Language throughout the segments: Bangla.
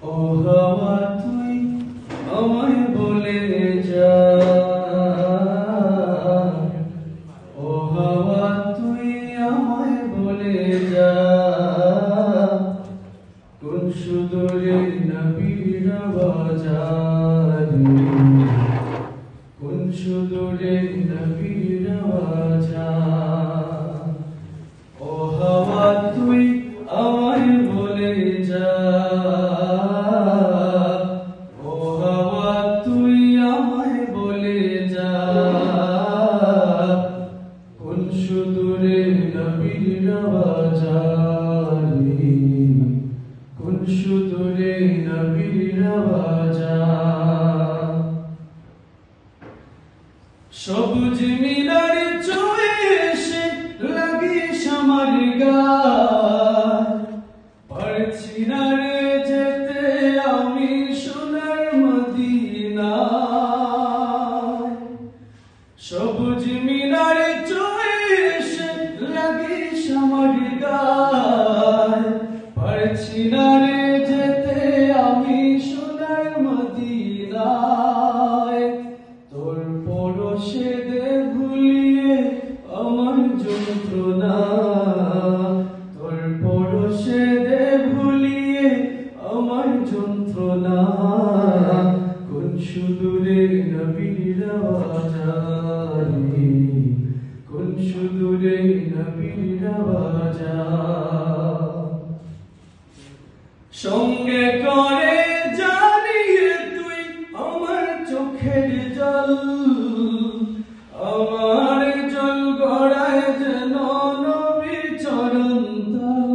ও হাওয়া তুই আমায় বলে যা, ও হাওয়া তুই আমায় বলে যা, কোন সুদূরে নবীর আওয়াজ, কোন সুদূরে নবীর আওয়াজ। ও হাওয়া তুই আমায় বলে যা, ও হাওয়া তুই আমায় বলে যা, কোন সুদূরে নবীর আওয়াজ, কোন সুদূরে নবীর আওয়াজ। সবুজ মিনার চয়ে এসে লাগিস আমার গায়, পারছি না রে যেতে আমি সোনার মদিনায়। সবুজ মিনার চয়ে এসে লাগিস আমার গায়, পারছি না রে যেতে আমি সোনার মদিনায়। তোর পরশে দে ভুলিয়ে আমার যন্ত্রণা, তোর পরশে দে ভুলিয়ে আমার যন্ত্রণা, কোন সুদূরে নবীর আওয়াজ, কোন সুদূরে নবীর আওয়াজ। সঙ্গে করে জানিয়ে তুই আমার চোখের জল, আমার জল গড়ায় যেন নবীর চরণ তল।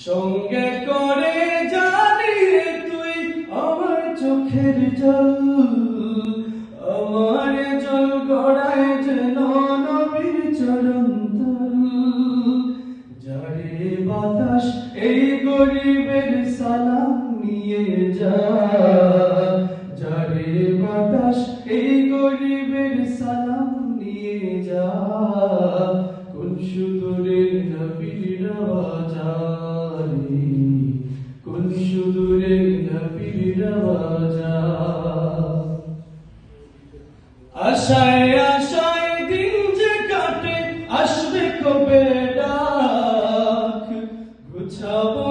সঙ্গে করে জানিয়ে তুই আমার চোখের জল, আমার জল গড়ায় যেন নবীর চরণ তল। যারে বাতাস এই গরিবের সালাম নিয়ে যা, যারে বাতাস এই গরিবের সালাম নিয়ে যা, কোন সুদূরে নবীর আওয়াজ, কোন সুদূরে নবীর আওয়াজ। আশায় আশায় দিন যে কাটে আসবে কবে ডাক, গুছাবো